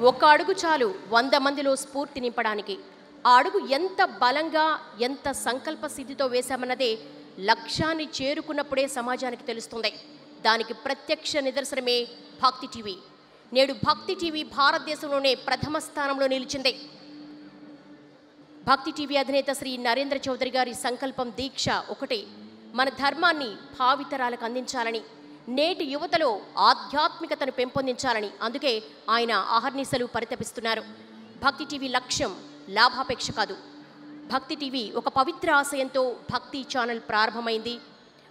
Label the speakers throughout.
Speaker 1: ఒక్క అడుగు చాలు 100 మందిలో స్ఫూర్తి నింపడానికి. ఆ అడుగు ఎంత బలంగా, ఎంత సంకల్ప సిద్ధితో వేశామన్నదే లక్ష్యాన్ని చేరుకున్నప్పుడే సమాజానికి తెలుస్తుంది. దానికి ప్రత్యక్ష నిదర్శనమే భక్తి టీవీ. నేడు భక్తి టీవీ భారతదేశంలోనే ప్రథమ స్థానంలో నిలిచింది. భక్తి టీవీ అధినేత శ్రీ నరేంద్ర చౌదరి గారి సంకల్పం, దీక్ష ఒకటే: మన ధర్మాన్ని భావితరాలకు అందించాలని, నేటి యువతలో ఆధ్యాత్మికతను పెంపొందించాలని. అందుకే ఆయన అహర్నిశలు పరితపిస్తున్నారు. భక్తి టీవీ లక్ష్యం లాభాపేక్ష కాదు. భక్తి టీవీ ఒక పవిత్ర ఆశయంతో భక్తి ఛానల్ ప్రారంభమైంది.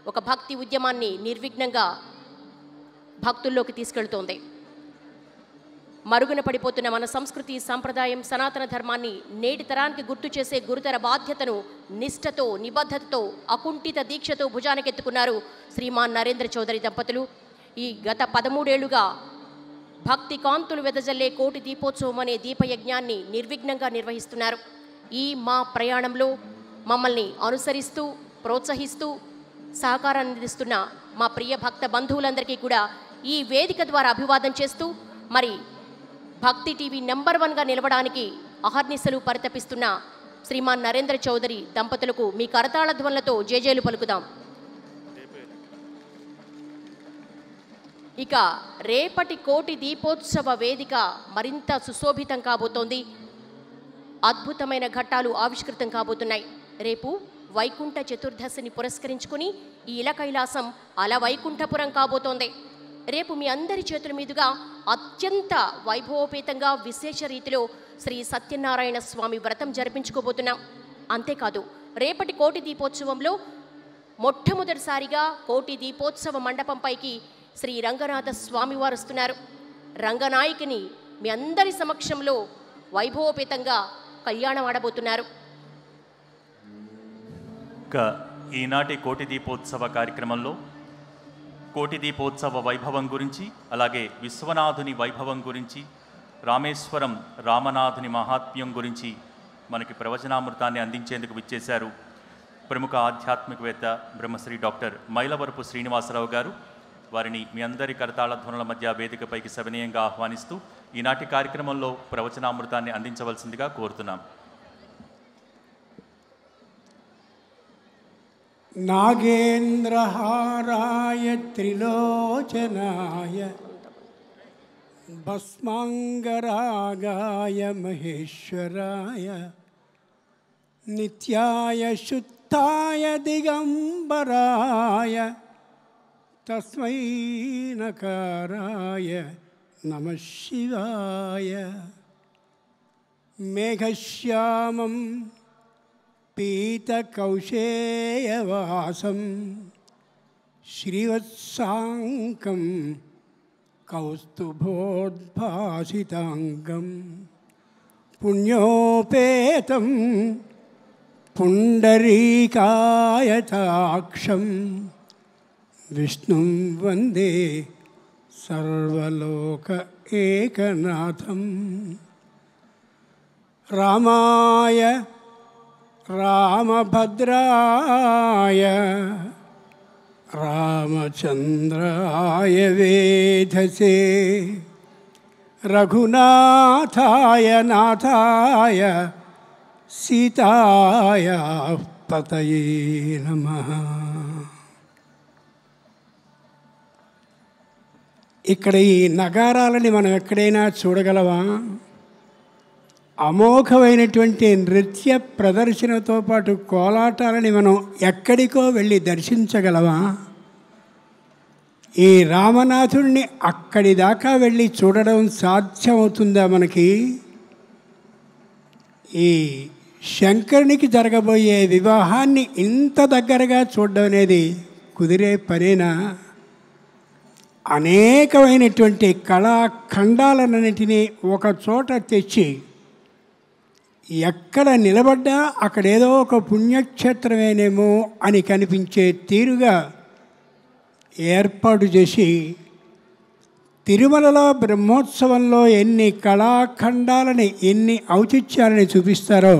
Speaker 1: ఒక భక్తి ఉద్యమాన్ని నిర్విఘ్నంగా భక్తుల్లోకి తీసుకెళ్తోంది. మరుగున పడిపోతున్న మన సంస్కృతి, సంప్రదాయం, సనాతన ధర్మాన్ని నేటి తరానికి గుర్తు చేసే గురుతర బాధ్యతను నిష్ఠతో, నిబద్ధతతో, అకుంఠిత దీక్షతో భుజానకెత్తుకున్నారు శ్రీమాన్ నరేంద్ర చౌదరి దంపతులు. ఈ గత 13 ఏళ్లుగా భక్తి కాంతులు వెదజల్లే కోటి దీపోత్సవం అనే దీపయజ్ఞాన్ని నిర్విఘ్నంగా నిర్వహిస్తున్నారు. ఈ మా ప్రయాణంలో మమ్మల్ని అనుసరిస్తూ, ప్రోత్సహిస్తూ, సహకారాన్ని అందిస్తున్న మా ప్రియ భక్త బంధువులందరికీ కూడా ఈ వేదిక ద్వారా అభివాదం చేస్తూ, మరి భక్తి టీవీ నెంబర్ 1గా నిలవడానికి అహర్నిశలు పరితపిస్తున్న శ్రీమాన్ నరేంద్ర చౌదరి దంపతులకు మీ కరతాళ ధ్వనులతో జేజేలు పలుకుదాం. ఇక రేపటి కోటి దీపోత్సవ వేదిక మరింత సుశోభితం కాబోతోంది. అద్భుతమైన ఘట్టాలు ఆవిష్కృతం కాబోతున్నాయి. రేపు వైకుంఠ చతుర్దశిని పురస్కరించుకుని ఈ ఇల కైలాసం అల వైకుంఠపురం కాబోతోంది. రేపు మీ అందరి చేతుల మీదుగా అత్యంత వైభవోపేతంగా, విశేష రీతిలో శ్రీ సత్యనారాయణ స్వామి వ్రతం జరిపించుకోబోతున్నాం. అంతేకాదు, రేపటి కోటి దీపోత్సవంలో మొట్టమొదటిసారిగా కోటి దీపోత్సవ మండపంపైకి శ్రీ రంగనాథ స్వామి వారు వస్తున్నారు. రంగనాయకిని మీ అందరి సమక్షంలో వైభవోపేతంగా కళ్యాణం ఆడబోతున్నారు.
Speaker 2: ఈనాటి కోటి దీపోత్సవ కార్యక్రమంలో కోటి దీపోత్సవ వైభవం గురించి, అలాగే విశ్వనాథుని వైభవం గురించి, రామేశ్వరం రామనాథుని మహాత్మ్యం గురించి మనకి ప్రవచనామృతాన్ని అందించేందుకు విచ్చేశారు ప్రముఖ ఆధ్యాత్మికవేత్త బ్రహ్మశ్రీ డాక్టర్ మైలవరపు శ్రీనివాసరావు గారు. వారిని మీ అందరి కరతాళ ధ్వనుల మధ్య వేదికపైకి సవినయంగా ఆహ్వానిస్తూ ఈనాటి కార్యక్రమంలో ప్రవచనామృతాన్ని అందించవలసిందిగా కోరుతున్నాం.
Speaker 3: నాగేంద్రహారాయ త్రిలోచనాయ భస్మాంగరాగాయ మహేశ్వరాయ నిత్యాయ శుద్ధాయ దిగంబరాయ తస్మై నకారాయ నమః శివాయ. మేఘశ్యామం పీతకౌశేయవాసం శ్రీవత్సాంకం కౌస్తుభోద్భాసితాంగం పుణ్యోపేతం పుండరీకాయతాక్షం విష్ణుం వందే సర్వలోక ఏకనాథం. రామాయ రామభద్రాయ రామచంద్రాయ వేధసే రఘునాథాయ నాథాయ సీతాయ పతయే నమః. ఇక్కడ ఈ నగారాలని మనం ఎక్కడైనా చూడగలవా? అమోఘమైనటువంటి నృత్య ప్రదర్శనతో పాటు కోలాటాలని మనం ఎక్కడికో వెళ్ళి దర్శించగలవా? ఈ రామనాథుడిని అక్కడి దాకా వెళ్ళి చూడడం సాధ్యమవుతుందా మనకి? ఈ శంకరునికి జరగబోయే వివాహాన్ని ఇంత దగ్గరగా చూడడం అనేది కుదిరే పనేనా? అనేకమైనటువంటి కళాఖండాలన్నిటినీ ఒక చోట తెచ్చి ఎక్కడ నిలబడ్డా అక్కడేదో ఒక పుణ్యక్షేత్రమేనేమో అని కనిపించే తీరుగా ఏర్పాటు చేసి తిరుమలలో బ్రహ్మోత్సవంలో ఎన్ని కళాఖండాలని, ఎన్ని ఔచిత్యాలని చూపిస్తారో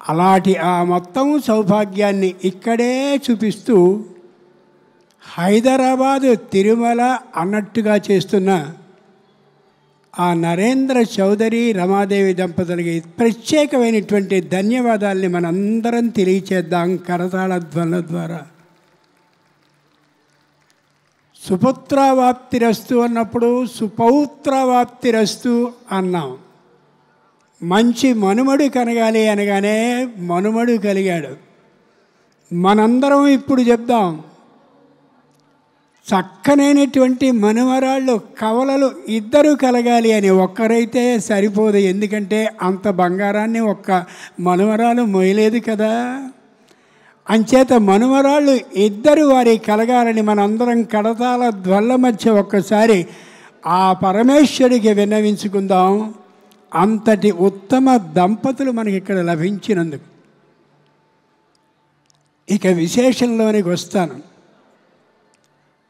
Speaker 3: అలాంటి ఆ మొత్తం సౌభాగ్యాన్ని ఇక్కడే చూపిస్తూ హైదరాబాదు తిరుమల అన్నట్టుగా చేస్తున్న ఆ నరేంద్ర చౌదరి రమాదేవి దంపతులకి ప్రత్యేకమైనటువంటి ధన్యవాదాల్ని మనందరం తెలియచేద్దాం కరతాళ ధ్వనుల ద్వారా. సుపుత్రవాప్తిరస్తు అన్నప్పుడు సుపౌత్రవాప్తిరస్తు అన్నాం. మంచి మనుమడు కనగాలి అనగానే మనుమడు కలిగాడు. మనందరం ఇప్పుడు చెప్దాం, చక్కనైనటువంటి మనుమరాళ్ళు కవలలు ఇద్దరు కలగాలి అని. ఒక్కరైతే సరిపోదు, ఎందుకంటే అంత బంగారాన్ని ఒక్క మనుమరాలు మొయ్యలేదు కదా. అంచేత మనుమరాళ్ళు ఇద్దరు వారి కలగాలని మనందరం కడతాల ధ్వల్ల మధ్య ఒక్కసారి ఆ పరమేశ్వరుడికి విన్నవించుకుందాం. అంతటి ఉత్తమ దంపతులు మనకి ఇక్కడ లభించినందుకు. ఇక విశేషంలోనికి వస్తాను.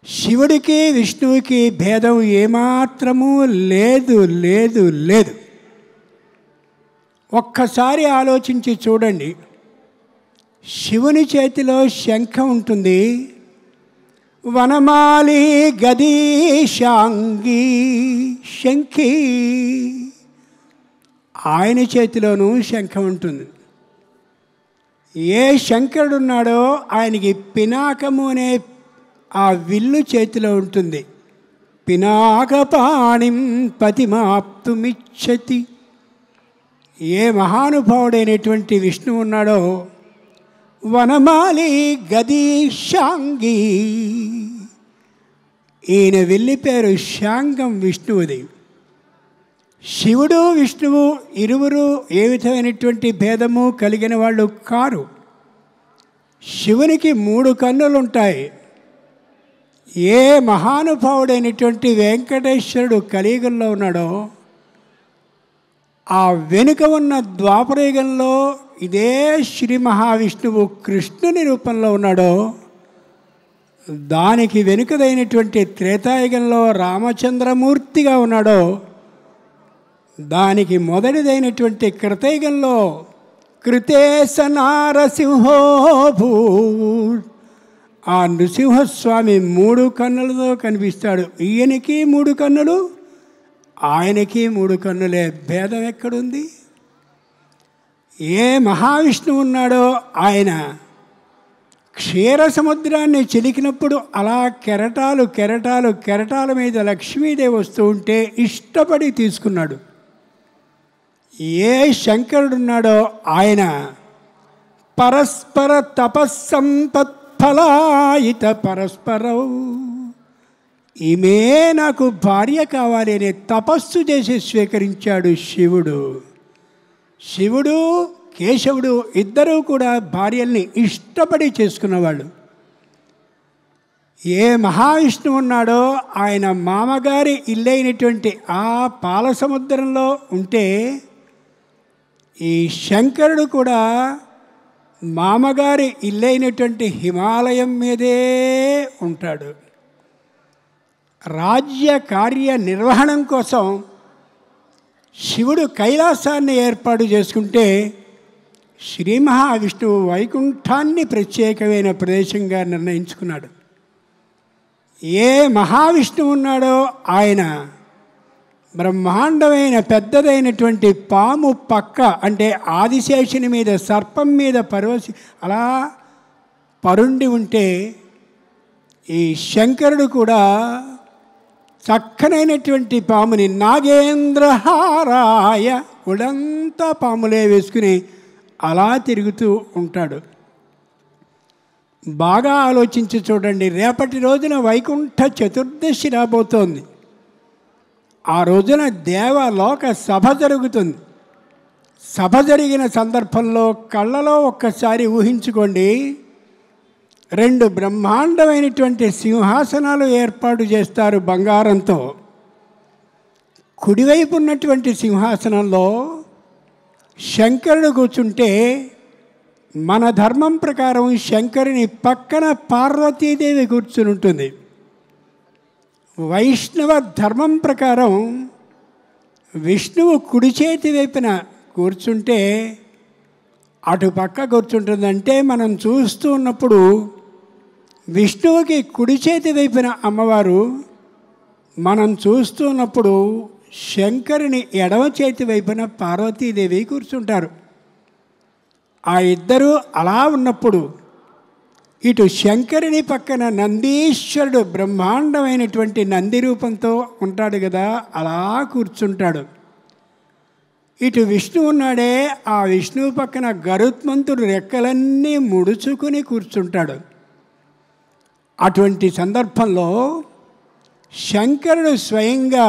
Speaker 3: శివుడికి విష్ణువుకి భేదం ఏమాత్రమూ లేదు లేదు లేదు. ఒక్కసారి ఆలోచించి చూడండి. శివుని చేతిలో శంఖం ఉంటుంది, వనమాలి గదీశాంగి శంఖి. ఆయన చేతిలోనూ శంఖం ఉంటుంది. ఏ శంకరుడున్నాడో ఆయనకి పినాకము అనే ఆ విల్లు చేతిలో ఉంటుంది. పినాకపాణిం పతిమాప్తుమిచ్చతి. ఏ మహానుభావుడైనటువంటి విష్ణువు ఉన్నాడో వనమాలి గదీశాంగి, ఈయన విల్లి పేరు శాంగం విష్ణువుది. శివుడు విష్ణువు ఇరువురు ఏ విధమైనటువంటి భేదము కలిగిన వాళ్ళు కారు. శివునికి 3 కన్నులుంటాయి. ఏ మహానుభావుడైనటువంటి వెంకటేశ్వరుడు కలియుగంలో ఉన్నాడో ఆ వెనుక ఉన్న ద్వాపరయుగంలో ఇదే శ్రీ మహావిష్ణువు కృష్ణుని రూపంలో ఉన్నాడో, దానికి వెనుకదైనటువంటి త్రేతాయుగంలో రామచంద్రమూర్తిగా ఉన్నాడో, దానికి మొదటిదైనటువంటి కృతయుగంలో కృతేశ నారసింహోభూ, ఆ నృసింహస్వామి 3 కన్నులతో కనిపిస్తాడు. ఈయనకి 3 కన్నులు, ఆయనకి 3 కన్నులే. భేదం ఎక్కడుంది? ఏ మహావిష్ణువు ఉన్నాడో ఆయన క్షీర సముద్రాన్ని చిలికినప్పుడు అలా కెరటాలు కెరటాలు కెరటాల మీద లక్ష్మీదేవి వస్తూ ఉంటే ఇష్టపడి తీసుకున్నాడు. ఏ శంకరుడున్నాడో ఆయన పరస్పర తపస్సంపత్ఫలాయిత పరస్పరం, ఈమె నాకు భార్య కావాలి అనే తపస్సు చేసి స్వీకరించాడు శివుడు. శివుడు కేశవుడు ఇద్దరూ కూడా భార్యల్ని ఇష్టపడి చేసుకున్నవాళ్ళు. ఏ మహావిష్ణువు ఉన్నాడో ఆయన మామగారి ఇల్లైనటువంటి ఆ పాల సముద్రంలో ఉంటే ఈ శంకరుడు కూడా మామగారి ఇల్లైనటువంటి హిమాలయం మీదే ఉంటాడు. రాజ్య కార్య నిర్వహణం కోసం శివుడు కైలాసాన్ని ఏర్పాటు చేసుకుంటే శ్రీ మహావిష్ణువు వైకుంఠాన్ని ప్రత్యేకమైన ప్రదేశంగా నిర్ణయించుకున్నాడు. ఏ మహావిష్ణువు ఉన్నాడో ఆయన బ్రహ్మాండమైన పెద్దదైనటువంటి పాము పక్క అంటే ఆదిశేషుని మీద సర్పం మీద అలా పరుండి ఉంటే ఈ శంకరుడు కూడా చక్కనైనటువంటి పాముని నాగేంద్రహారాయ, ఉడంతా పాములే వేసుకుని అలా తిరుగుతూ ఉంటాడు. బాగా ఆలోచించి చూడండి. రేపటి రోజున వైకుంఠ చతుర్దశి రాబోతోంది. ఆ రోజున దేవలోక సభ జరుగుతుంది. సభ జరిగిన సందర్భంలో కళ్ళలో ఒక్కసారి ఊహించుకోండి, 2 బ్రహ్మాండమైనటువంటి సింహాసనాలు ఏర్పాటు చేస్తారు బంగారంతో. కుడివైపు ఉన్నటువంటి సింహాసనంలో శంకరుడు కూర్చుంటే మన ధర్మం ప్రకారం శంకరుని పక్కన పార్వతీదేవి కూర్చుని ఉంటుంది. వైష్ణవ ధర్మం ప్రకారం విష్ణువు కుడి చేతి వైపున కూర్చుంటే అటు పక్క కూర్చుంటుందంటే మనం చూస్తూ ఉన్నప్పుడు విష్ణువుకి కుడి చేతి వైపున అమ్మవారు, మనం చూస్తున్నప్పుడు శంకరుని ఎడమ చేతి వైపున పార్వతీదేవి కూర్చుంటారు. ఆ ఇద్దరూ అలా ఉన్నప్పుడు ఇటు శంకరుని పక్కన నందీశ్వరుడు బ్రహ్మాండమైనటువంటి నంది రూపంతో ఉంటాడు కదా, అలా కూర్చుంటాడు. ఇటు విష్ణువు ఉన్నాడే, ఆ విష్ణువు పక్కన గరుత్మంతుడు రెక్కలన్నీ ముడుచుకుని కూర్చుంటాడు. అటువంటి సందర్భంలో శంకరుడు స్వయంగా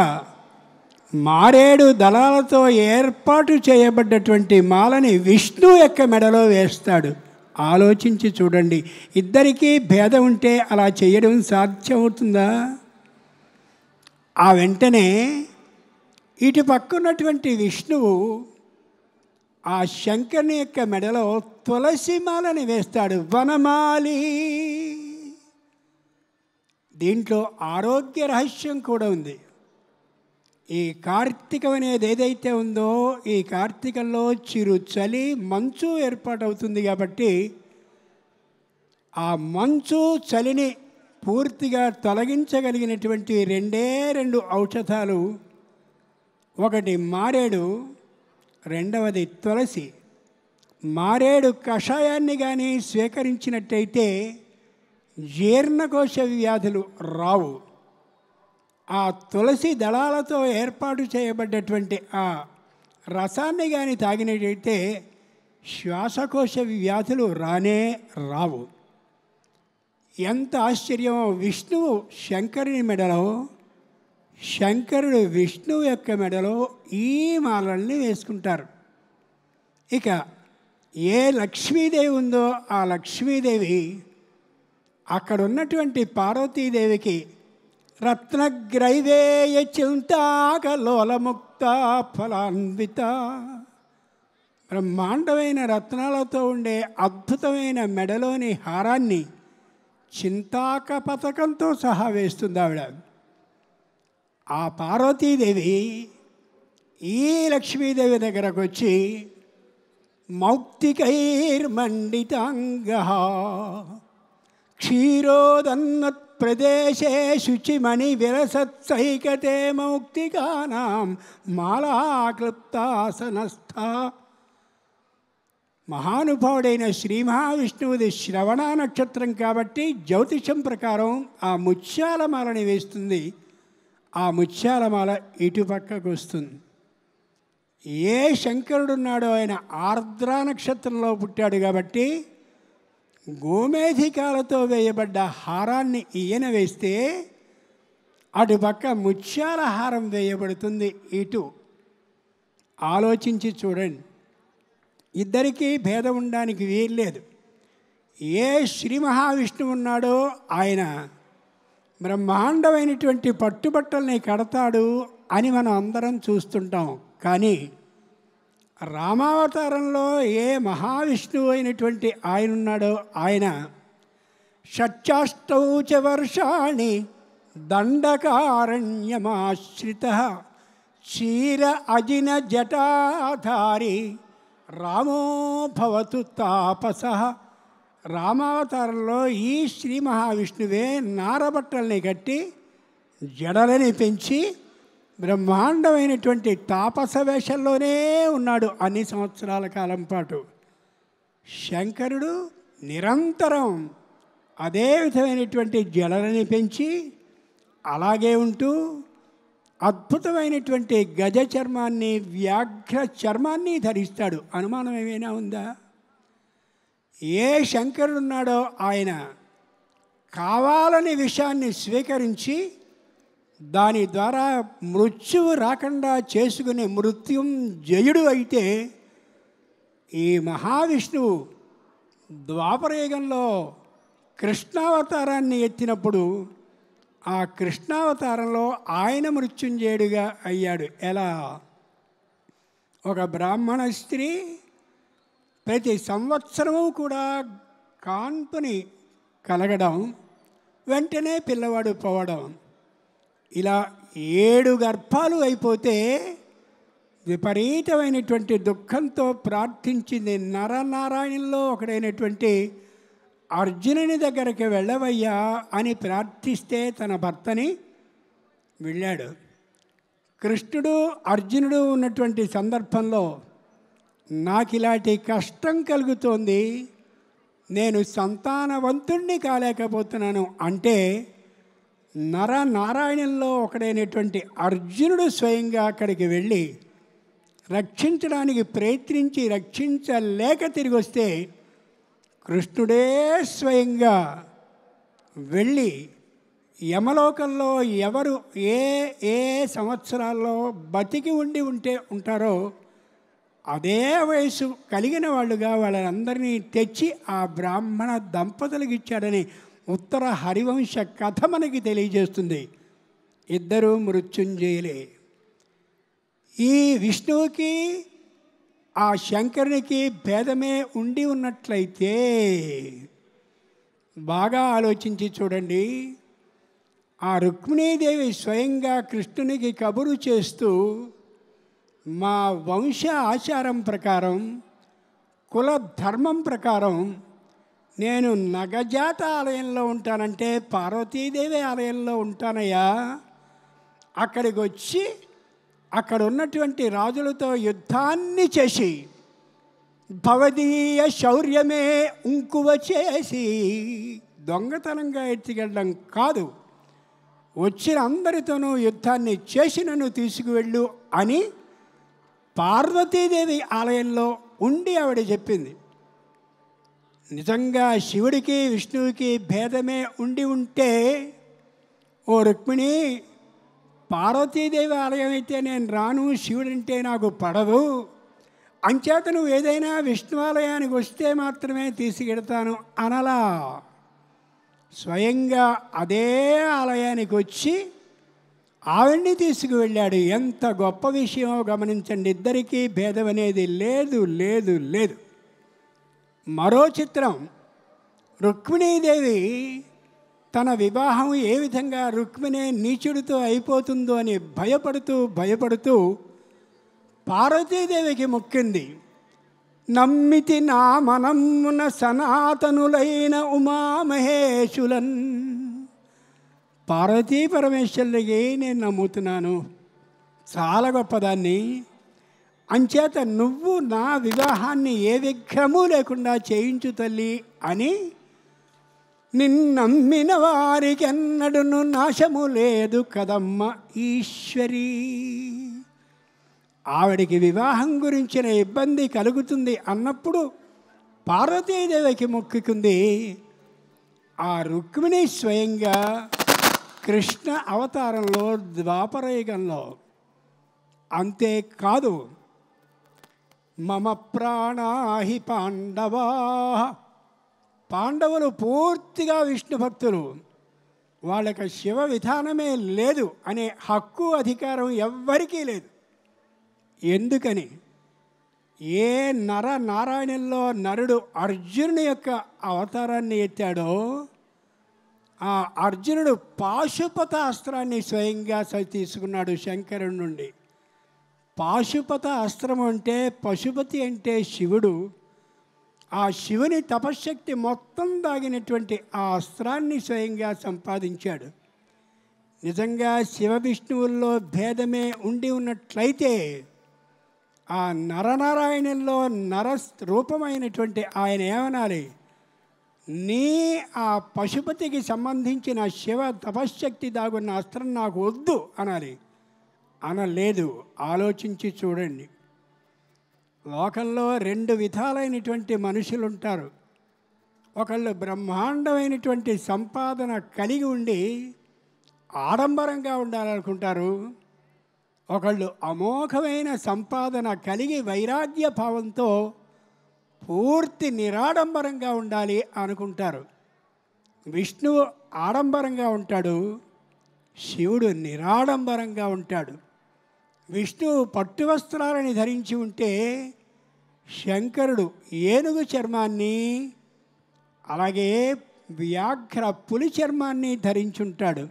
Speaker 3: మారేడు దళాలతో ఏర్పాటు చేయబడ్డటువంటి మాలని విష్ణువు యొక్క మెడలో వేస్తాడు. ఆలోచించి చూడండి, ఇద్దరికీ భేదం ఉంటే అలా చేయడం సాధ్యమవుతుందా? ఆ వెంటనే ఇటు పక్కన్నటువంటి విష్ణువు ఆ శంకరుని యొక్క మెడలో తులసి మాలని వేస్తాడు. వనమాలి. దీంట్లో ఆరోగ్య రహస్యం కూడా ఉంది. ఈ కార్తీకం అనేది ఏదైతే ఉందో, ఈ కార్తీకంలో చిరు చలి మంచు ఏర్పాటవుతుంది కాబట్టి ఆ మంచు చలిని పూర్తిగా తొలగించగలిగినటువంటి రెండు ఔషధాలు, ఒకటి మారేడు, రెండవది తులసి. మారేడు కషాయాన్ని కానీ స్వీకరించినట్టయితే జీర్ణకోశ వ్యాధులు రావు. ఆ తులసి దళాలతో ఏర్పాటు చేయబడ్డటువంటి ఆ రసాన్ని కానీ తాగినట్టయితే శ్వాసకోశ వ్యాధులు రానే రావు. ఎంత ఆశ్చర్యమో! విష్ణువు శంకరుని మెడలో, శంకరుడు విష్ణువు యొక్క మెడలో ఈ మాలల్ని వేసుకుంటారు. ఇక ఏ లక్ష్మీదేవి ఉందో ఆ లక్ష్మీదేవి అక్కడ ఉన్నటువంటి పార్వతీదేవికి రత్నగ్రైవేయ చింతాకలోలముక్త ఫలాన్విత, బ్రహ్మాండమైన రత్నాలతో ఉండే అద్భుతమైన మెడలోని హారాన్ని చింతాక పథకంతో సహా వేస్తుంది ఆవిడ. ఆ పార్వతీదేవి ఈ లక్ష్మీదేవి దగ్గరకు వచ్చి మౌక్తికైర్మండితాంగ క్షీరోదన్నత్ ప్రదేశే శుచిమణి విరసత్సైకతే మౌక్తికానాం మాలాక్లుప్తాసనస్థ. మహానుభావుడైన శ్రీ మహావిష్ణువుది శ్రవణ నక్షత్రం కాబట్టి జ్యోతిషం ప్రకారం ఆ ముత్యాలమాలని వేస్తుంది. ఆ ముత్యాలమాల ఇటుపక్కకు వస్తుంది. ఏ శంకరుడున్నాడో ఆయన ఆర్ద్ర నక్షత్రంలో పుట్టాడు కాబట్టి గోమేధికాలతో వేయబడ్డ హారాన్ని ఈయన వేస్తే అటుపక్క ముత్యాల హారం వేయబడుతుంది. ఇటు ఆలోచించి చూడండి, ఇద్దరికీ భేదం ఉండడానికి వీల్లేదు. ఏ శ్రీ మహావిష్ణువు ఉన్నాడో ఆయన బ్రహ్మాండమైనటువంటి పట్టుబట్టల్ని కడతాడు అని మనం అందరం చూస్తుంటాం. కానీ రామావతారంలో ఏ మహావిష్ణువు అయినటువంటి ఆయన ఉన్నాడో ఆయన షట్చాష్టౌచ వర్షాణి దండకారణ్యమాశ్రిత క్షీర అజిన జటాధారి రామో భవతు తాపస. రామావతారంలో ఈ శ్రీ మహావిష్ణువే నారబట్టల్ని కట్టి జడలని పెంచి బ్రహ్మాండమైనటువంటి తాపస వేషంలోనే ఉన్నాడు అన్ని సంవత్సరాల కాలం పాటు. శంకరుడు నిరంతరం అదే విధమైనటువంటి జడలని పెంచి అలాగే ఉంటూ అద్భుతమైనటువంటి గజ చర్మాన్ని, వ్యాఘ్ర చర్మాన్ని ధరిస్తాడు. అనుమానం ఏమైనా ఉందా? ఏ శంకరుడున్నాడో ఆయన కావాలని విషయాన్ని స్వీకరించి దాని ద్వారా మృత్యువు రాకుండా చేసుకునే మృత్యుంజయుడు అయితే ఈ మహావిష్ణువు ద్వాపరయుగంలో కృష్ణావతారాన్ని ఎత్తినప్పుడు ఆ కృష్ణావతారంలో ఆయన మృత్యుంజయుడిగా అయ్యాడు. ఎలా? ఒక బ్రాహ్మణ స్త్రీ ప్రతి సంవత్సరము కూడా కాన్పుని కలగడం, వెంటనే పిల్లవాడు పోవడం, ఇలా 7 గర్భాలు అయిపోతే విపరీతమైనటువంటి దుఃఖంతో ప్రార్థించింది. నరనారాయణుల్లో ఒకడైనటువంటి అర్జునుని దగ్గరికి వెళ్ళవయ్యా అని ప్రార్థిస్తే తన భర్తని వెళ్ళాడు. కృష్ణుడు అర్జునుడు ఉన్నటువంటి సందర్భంలో నాకు ఇలాంటి కష్టం కలుగుతోంది, నేను సంతానవంతుణ్ణి కాలేకపోతున్నాను అంటే నరనారాయణంలో ఒకడైనటువంటి అర్జునుడు స్వయంగా అక్కడికి వెళ్ళి రక్షించడానికి ప్రయత్నించి రక్షించలేక తిరిగి వస్తే కృష్ణుడే స్వయంగా వెళ్ళి యమలోకంలో ఎవరు ఏ ఏ సంవత్సరాల్లో బతికి ఉంటారో అదే వయసు కలిగిన వాళ్ళుగా వాళ్ళందరినీ తెచ్చి ఆ బ్రాహ్మణ దంపతులకు ఇచ్చాడని ఉత్తర హరివంశ కథ మనకి తెలియజేస్తుంది. ఇద్దరు మృత్యుంజయులే. ఈ విష్ణువుకి ఆ శంకరునికి భేదమే ఉండి ఉన్నట్లయితే బాగా ఆలోచించి చూడండి. ఆ రుక్మిణీదేవి స్వయంగా కృష్ణునికి కబురు చేస్తూ మా వంశ ఆచారం ప్రకారం కుల ధర్మం ప్రకారం నేను నగజాత ఆలయంలో ఉంటానంటే పార్వతీదేవి ఆలయంలో ఉంటానయ్యా, అక్కడికి వచ్చి అక్కడ ఉన్నటువంటి రాజులతో యుద్ధాన్ని చేసి భవదీయ శౌర్యమే ఉంకువ చేసి దొంగతనంగా ఎత్తుకెళ్ళడం కాదు, వచ్చిన అందరితోనూ యుద్ధాన్ని చేసి నన్ను తీసుకువెళ్ళు అని పార్వతీదేవి ఆలయంలో ఉండి ఆవిడ చెప్పింది. నిజంగా శివుడికి విష్ణువుకి భేదమే ఉండి ఉంటే, ఓ రుక్మిణి, పార్వతీదేవి ఆలయం అయితే నేను రాను, శివుడంటే నాకు పడదు, అంచేత నువ్వు ఏదైనా విష్ణు ఆలయానికి వస్తే మాత్రమే తీసుకెడతాను అనలా. స్వయంగా అదే ఆలయానికి వచ్చి ఆవిడ్ని తీసుకువెళ్ళాడు. ఎంత గొప్ప విషయమో గమనించండి. ఇద్దరికీ భేదం అనేది లేదు లేదు లేదు. మరో చిత్రం, రుక్మిణీదేవి తన వివాహం ఏ విధంగా రుక్మిణి నీచుడితో అయిపోతుందో అని భయపడుతూ పార్వతీదేవికి మొక్కింది. నమ్మితి నా మనమున సనాతనులైన ఉమామహేశులన్. పార్వతీ పరమేశ్వరుడికి నేను నమ్ముతున్నాను, చాలా గొప్పదాన్ని, అంచేత నువ్వు నా వివాహాన్ని ఏ విఘ్నము లేకుండా చేయించు తల్లి అని నిన్నమ్మిన వారికి ఎన్నడూను నాశము లేదు కదమ్మ ఈశ్వరీ. ఆవిడికి వివాహం గురించిన ఇబ్బంది కలుగుతుంది అన్నప్పుడు పార్వతీదేవికి మొక్కుకుంది. ఆ రుక్మిణి స్వయంగా కృష్ణ అవతారంలో ద్వాపరయుగంలో. అంతేకాదు, మమ ప్రాణాహి పాండవా, పాండవులు పూర్తిగా విష్ణు భక్తులు, వాళ్ళకి శివ విధానమే లేదు అనే హక్కు అధికారం ఎవ్వరికీ లేదు. ఎందుకని? ఏ నారాయణంలో నరుడు అర్జునుని యొక్క అవతారాన్ని ఎత్తాడో ఆ అర్జునుడు పాశుపత అస్త్రాన్ని స్వయంగా తీసుకున్నాడు శంకరుడి నుండి. పాశుపత అస్త్రం అంటే పశుపతి అంటే శివుడు. ఆ శివుని తపశ్శక్తి మొత్తం దాగినటువంటి ఆ అస్త్రాన్ని స్వయంగా సంపాదించాడు. నిజంగా శివ విష్ణువుల్లో భేదమే ఉండి ఉన్నట్లయితే ఆ నరనారాయణంలో నర రూపమైనటువంటి ఆయన ఏమనాలి? నీ ఆ పశుపతికి సంబంధించిన శివ తపశ్శక్తి దాగున్న అస్త్రం నాకు వద్దు అనాలి. అనలేదు. ఆలోచించి చూడండి. లోకంలో రెండు విధాలైనటువంటి మనుషులు ఉంటారు. ఒకళ్ళు బ్రహ్మాండమైనటువంటి సంపాదన కలిగి ఉండి ఆడంబరంగా ఉండాలనుకుంటారు. ఒకళ్ళు అమోఘమైన సంపాదన కలిగి వైరాగ్య భావంతో పూర్తి నిరాడంబరంగా ఉండాలి అనుకుంటారు. విష్ణువు ఆడంబరంగా ఉంటాడు, శివుడు నిరాడంబరంగా ఉంటాడు. విష్ణువు పట్టు వస్త్రాలని ధరించి ఉంటే శంకరుడు ఏనుగు చర్మాన్ని అలాగే వ్యాఘ్ర పులి చర్మాన్ని ధరించుంటాడు.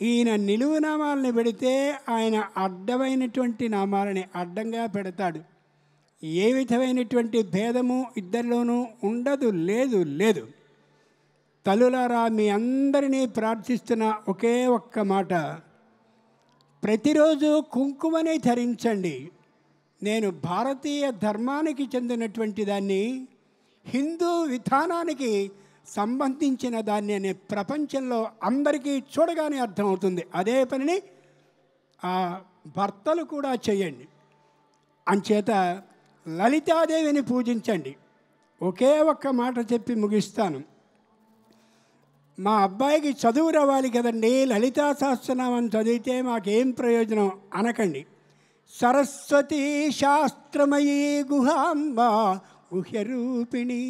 Speaker 3: ఈయన నిలువు నామాలని పెడితే ఆయన అడ్డమైనటువంటి నామాలని అడ్డంగా పెడతాడు. ఏ విధమైనటువంటి భేదము ఇద్దరిలోనూ ఉండదు, లేదు లేదు. తల్లులారా, మీ అందరినీ ప్రార్థిస్తున్న ఒకే ఒక్క మాట, ప్రతిరోజు కుంకుమని ధరించండి. నేను భారతీయ ధర్మానికి చెందినటువంటి దాన్ని, హిందూ విధానానికి సంబంధించిన దాన్ని అనే ప్రపంచంలో అందరికీ చూడగానే అర్థమవుతుంది. అదే పనిని ఆ భర్తలు కూడా చేయండి. అంచేత లలితాదేవిని పూజించండి. ఒకే ఒక్క మాట చెప్పి ముగిస్తాను. మా అబ్బాయికి చదువు రావాలి కదండి, లలితా సహస్రనామం చదివితే మాకేం ప్రయోజనం అనకండి. సరస్వతీ శాస్త్రమయీ గుహాంబ గుహ్యరూపిణి.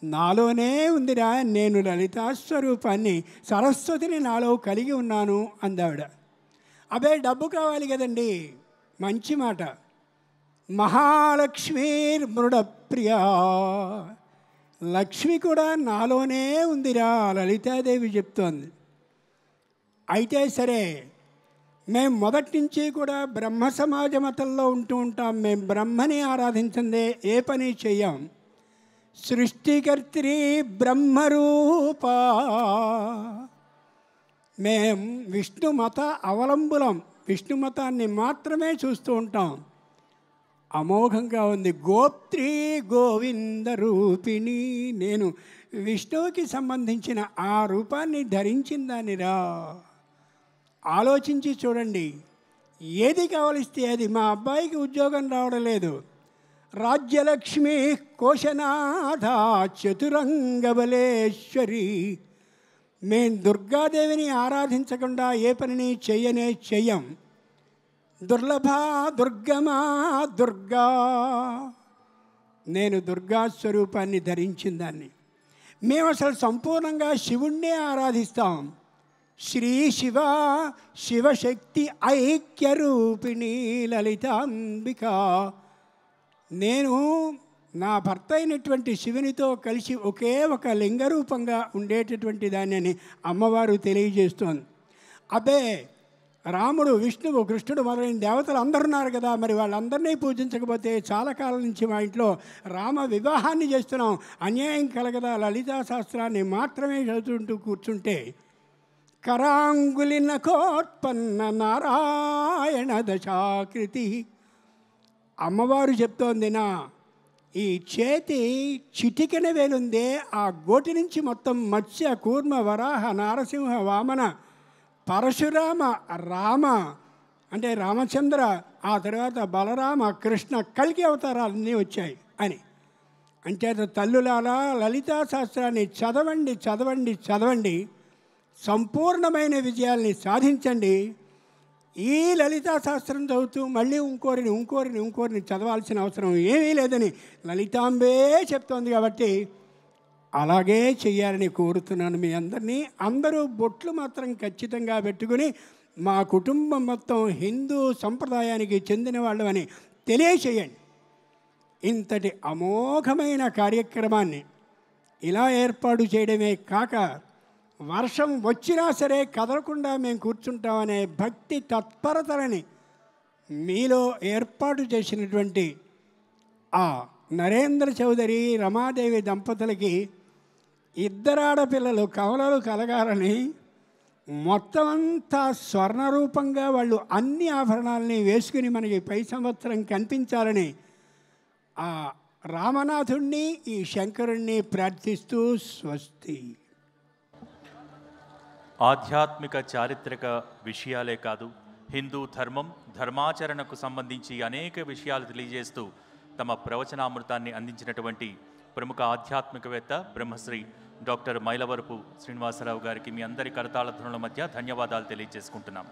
Speaker 3: నాలోనే ఉందిరా, నేను లలితా స్వరూపాన్ని, సరస్వతిని నాలో కలిగి ఉన్నాను అందావిడ. అబే డబ్బు కావాలి కదండి, మంచి మాట. మహాలక్ష్మీర్మృడప్రియా, లక్ష్మి కూడా నాలోనే ఉందిరా లలితాదేవి చెప్తోంది. అయితే సరే, మేము మొదటి నుంచి కూడా బ్రహ్మ సమాజ మతంలో ఉంటూ ఉంటాం. మేము బ్రహ్మని ఆరాధించందే ఏ పని చెయ్యం. సృష్టికర్త్రి బ్రహ్మరూపా, మేం విష్ణు మత అవలంబులం, విష్ణు మతాన్ని మాత్రమే చూస్తూ ఉంటాం. అమోఘంగా ఉంది. గోప్త్రీ గోవింద రూపిణి, నేను విష్ణువుకి సంబంధించిన ఆ రూపాన్ని ధరించిందానిరా. ఆలోచించి చూడండి, ఏది కావలిస్తే అది. మా అబ్బాయికి ఉద్యోగం రావడం లేదు. రాజ్యలక్ష్మి కోశనాథ చతురంగబలేశ్వరి, మేము దుర్గాదేవిని ఆరాధించకుండా ఏ పనిని చెయ్యం. దుర్లభా దుర్గమా దుర్గా, నేను దుర్గా స్వరూపాన్ని ధరించిందాన్ని. మేము అసలు సంపూర్ణంగా శివుణ్ణే ఆరాధిస్తాం. శ్రీ శివ శివశక్తి ఐక్యరూపిణి లలితాంబిక, నేను నా భర్త అయినటువంటి శివునితో కలిసి ఒకే ఒక లింగరూపంగా ఉండేటటువంటి దాన్ని అని అమ్మవారు తెలియజేస్తోంది. అబ్బే, రాముడు, విష్ణువు, కృష్ణుడు మొదలైన దేవతలు అందరూ ఉన్నారు కదా, మరి వాళ్ళందరినీ పూజించకపోతే చాలా కాలం నుంచి మా ఇంట్లో రామ వివాహాన్ని చేస్తున్నాం, అన్యాయం కలగదా? లలితా శాస్త్రాన్ని మాత్రమే చదువుతుంటూ కూర్చుంటే కరాంగులిన కోత్పన్న నారాయణ దశాకృతి. అమ్మవారు చెప్తోంది, నా ఈ చేతి చిటికెన వేలుందే, ఆ గోటి నుంచి మొత్తం మత్స్య కూర్మ వరాహ నారసింహ వామన పరశురామ రామ అంటే రామచంద్ర, ఆ తర్వాత బలరామ కృష్ణ కల్కి అవతారాలన్నీ వచ్చాయి అని. అంచేత తల్లులారా, లలితా శాస్త్రాన్ని చదవండి చదవండి చదవండి, సంపూర్ణమైన విజయాల్ని సాధించండి. ఈ లలితా శాస్త్రం చదువుతూ మళ్ళీ ఇంకోరిని చదవాల్సిన అవసరం ఏమీ లేదని లలితాంబే చెప్తోంది. కాబట్టి అలాగే చెయ్యాలని కోరుతున్నాను మీ అందరినీ. అందరూ బొట్లు మాత్రం ఖచ్చితంగా పెట్టుకుని మా కుటుంబం మొత్తం హిందూ సంప్రదాయానికి చెందిన వాళ్ళమని తెలియచేయండి. ఇంతటి అమోఘమైన కార్యక్రమాన్ని ఇలా ఏర్పాటు చేయడమే కాక, వర్షం వచ్చినా సరే కదలకుండా మేము కూర్చుంటామనే భక్తి తత్పరతలని మీలో ఏర్పాటు చేసినటువంటి ఆ నరేంద్ర చౌదరి రమాదేవి దంపతులకి ఇద్దరు ఆడపిల్లలు కవలలు కలగాలని, మొత్తం అంతా స్వర్ణరూపంగా వాళ్ళు అన్ని ఆభరణాలని వేసుకుని మనకి పై సంవత్సరం కనిపించాలని ఆ రామనాథుణ్ణి, ఈ శంకరుణ్ణి ప్రార్థిస్తూ స్వస్తి.
Speaker 2: ఆధ్యాత్మిక చారిత్రక విషయాలే కాదు, హిందూ ధర్మాచరణకు సంబంధించి అనేక విషయాలు తెలియజేస్తూ తమ ప్రవచనామృతాన్ని అందించినటువంటి ప్రముఖ ఆధ్యాత్మికవేత్త బ్రహ్మశ్రీ డాక్టర్ మైలవరపు శ్రీనివాసరావు గారికి మీ అందరి కరతాళ ధ్వనుల మధ్య ధన్యవాదాలు తెలియజేసుకుంటున్నాం.